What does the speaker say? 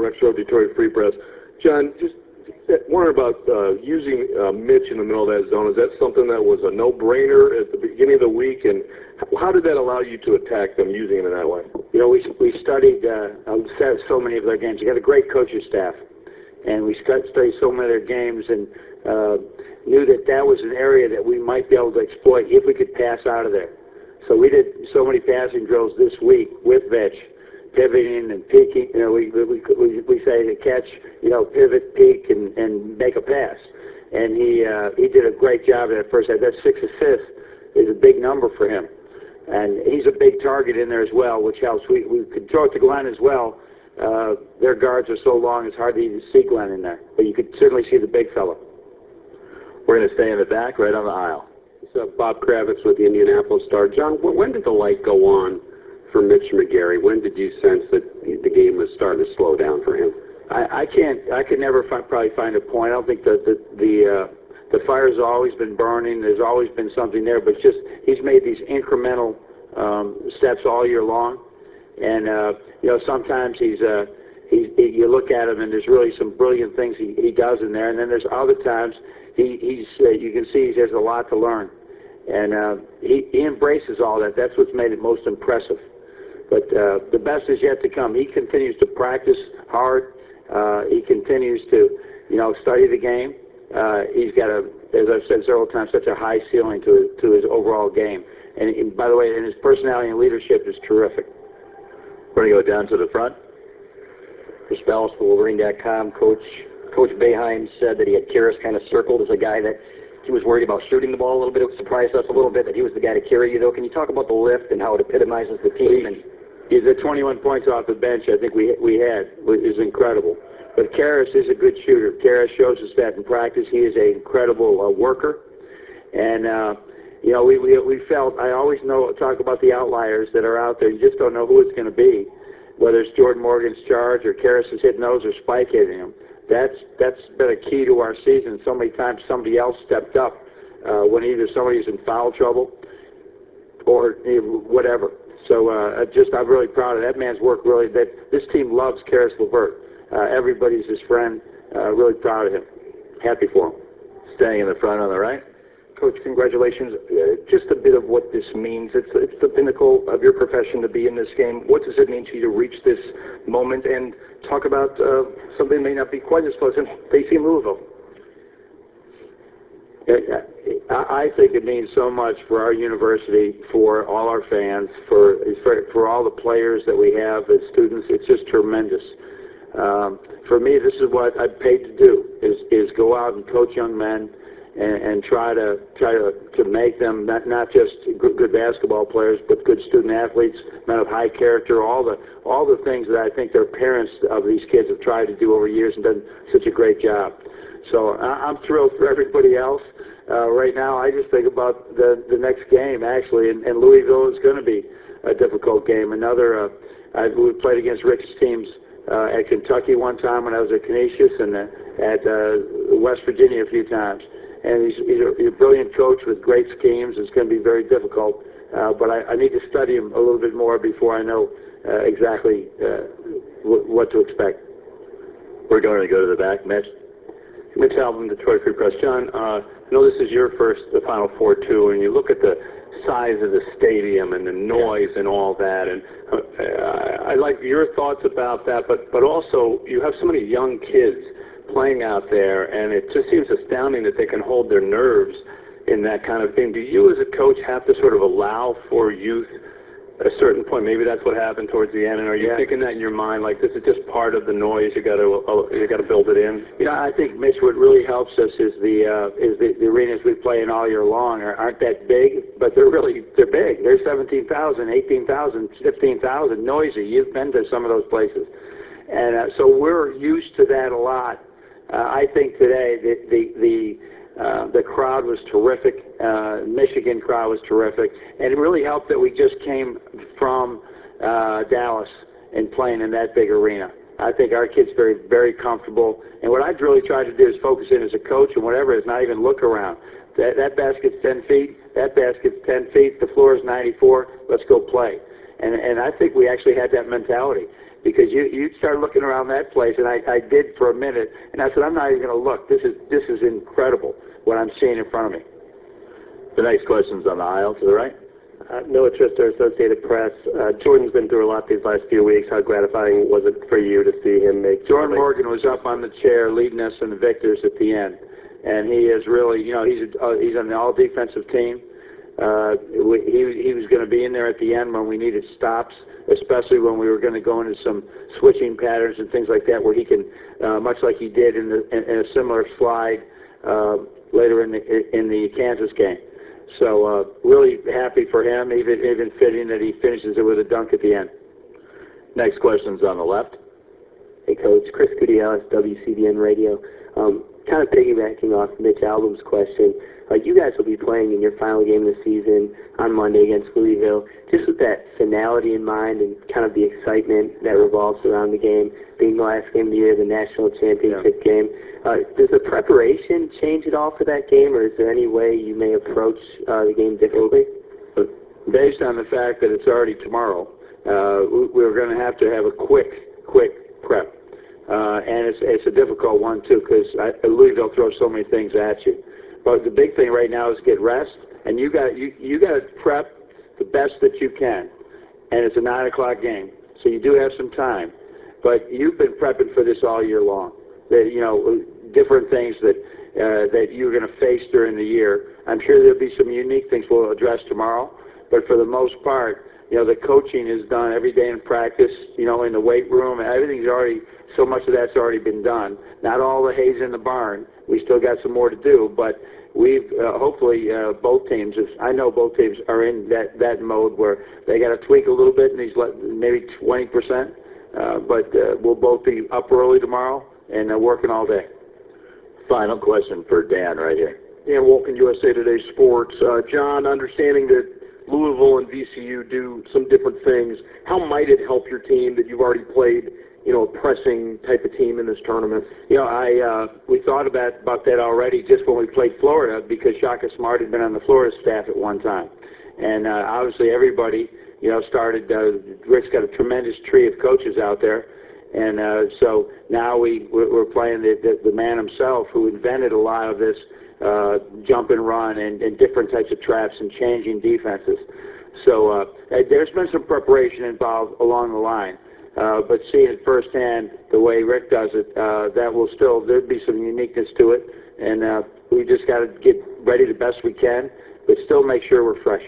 Rex Road, Detroit Free Press. John, just wondering about using Mitch in the middle of that zone. Is that something that was a no-brainer at the beginning of the week, and how did that allow you to attack them using him in that way? You know, we studied so many of their games. You got a great coaching staff, and we studied so many of their games, and knew that that was an area that we might be able to exploit if we could pass out of there. So we did so many passing drills this week with Mitch, pivoting and peeking. You know, we say to catch, you know, pivot, peek, and make a pass. And he did a great job at that first half. That 6 assists is a big number for him. And he's a big target in there as well, which helps. We could throw it to Glenn as well. Their guards are so long, it's hard to even see Glenn in there. But you could certainly see the big fellow. We're going to stay in the back, right on the aisle. It's Bob Kravitz with the Indianapolis Star. John, when did the light go on for Mitch McGarry? When did you sense that the game was starting to slow down for him? I could never probably find a point. I don't think that the fire's always been burning. There's always been something there, but just he's made these incremental steps all year long. And you know, sometimes you look at him and there's really some brilliant things he does in there, and then there's other times you can see he has a lot to learn, and he embraces all that. That's what's made it most impressive. But the best is yet to come. He continues to practice hard. He continues to, you know, study the game. He's got as I've said several times, such a high ceiling to his overall game. And by the way, and his personality and leadership is terrific. We're going to go down to the front. Chris Ballas for Wolverine.com. Coach Beilein said that he had Karras kind of circled as a guy that he was worried about shooting the ball a little bit. It surprised us a little bit that he was the guy to carry you, though. Can you talk about the lift and how it epitomizes the team? And the 21 points off the bench I think we had is incredible. But Karras is a good shooter. Karras shows us that in practice. He is an incredible worker. And, you know, we felt, I always talk about the outliers that are out there. You just don't know who it's going to be, whether it's Jordan Morgan's charge or Karras is hitting those or Spike hitting him. That's been a key to our season. So many times somebody else stepped up when either somebody's in foul trouble or whatever. So I'm really proud of that man's work. Really, this team loves Karras LeVert. Everybody's his friend. Really proud of him. Happy for him. Staying in the front on the right. Coach, congratulations. Just a bit of what this means. It's the pinnacle of your profession to be in this game. What does it mean to you to reach this moment? And talk about something that may not be quite as pleasant, facing Louisville. I think it means so much for our university, for all our fans, for all the players that we have as students. It's just tremendous. For me, this is what I'm paid to do: is go out and coach young men and try to make them not just good basketball players, but good student athletes, men of high character. All the things that I think their parents of these kids have tried to do over years and done such a great job. So I'm thrilled for everybody else. Right now, I just think about the next game, actually, and Louisville is going to be a difficult game. We played against Rick's teams at Kentucky one time when I was at Canisius, and at West Virginia a few times. And he's a brilliant coach with great schemes. It's going to be very difficult, but I need to study him a little bit more before I know exactly what to expect. We're going to go to the back, Mitch. Mitch Albom, Detroit Free Press. John, I know this is your first Final Four too, and you look at the size of the stadium and the noise and all that, and I'd like your thoughts about that, but also you have so many young kids playing out there, and it just seems astounding that they can hold their nerves in that kind of thing. Do you as a coach have to sort of allow for youth at a certain point? Maybe that's what happened towards the end, and are you thinking that in your mind, like this is just part of the noise, you got to build it in? You know, I think, Mitch, what really helps us is the arenas we play in all year long aren't that big, but they're big. They're 17,000, 18,000, 15,000, noisy. You've been to some of those places, and so we're used to that a lot. I think today the crowd was terrific. Michigan crowd was terrific, and it really helped that we just came from Dallas and playing in that big arena. I think our kids very, very comfortable. And what I'd really try to do is focus in as a coach and whatever is not even look around. That basket's 10 feet. That basket's 10 feet. The floor is 94. Let's go play. And I think we actually had that mentality. because you'd start looking around that place, and I did for a minute, and I said, I'm not even going to look. This is incredible what I'm seeing in front of me. The next question's on the aisle to the right. Noah Trister, Associated Press. Jordan's been through a lot these last few weeks. How gratifying was it for you to see him make? Jordan Morgan was up on the chair leading us in the victors at the end, and he is really, he's on the all-defensive team. He was going to be in there at the end when we needed stops, especially when we were going to go into some switching patterns and things like that, where he can, much like he did in a similar slide later in the Kansas game. So really happy for him, even fitting that he finishes it with a dunk at the end. Next question's on the left. Hey, Coach. Chris Gutierrez, WCBN Radio. Kind of piggybacking off Mitch Albom's question, you guys will be playing in your final game of the season on Monday against Louisville. Just with that finality in mind and kind of the excitement that revolves around the game, being the last game of the year, the national championship game, does the preparation change at all for that game, or is there any way you may approach the game differently? Based on the fact that it's already tomorrow, we're going to have a quick prep. And it's a difficult one, too, because Louisville throws so many things at you. But the big thing right now is get rest, and you got to prep the best that you can. And it's a 9 o'clock game, so you do have some time. But you've been prepping for this all year long. Different things that you're going to face during the year. I'm sure there'll be some unique things we'll address tomorrow. But for the most part, the coaching is done every day in practice, in the weight room. Everything's already, so much of that's already been done. Not all the hay's in the barn. We still got some more to do, but we've hopefully both teams, I know both teams are in that mode where they got to tweak a little bit, and maybe 20%, but we'll both be up early tomorrow and working all day. Final question for Dan right here. Dan Wolkin, USA Today Sports. John, understanding that Louisville and VCU do some different things, how might it help your team that you've already played, a pressing type of team in this tournament? We thought about that already just when we played Florida, because Shaka Smart had been on the Florida staff at one time. And obviously everybody, started, Rick's got a tremendous tree of coaches out there. And so now we're playing the man himself who invented a lot of this jump and run and different types of traps and changing defenses. So there's been some preparation involved along the line. But seeing it firsthand the way Rick does it, there'd be some uniqueness to it. And we just got to get ready the best we can, but still make sure we're fresh.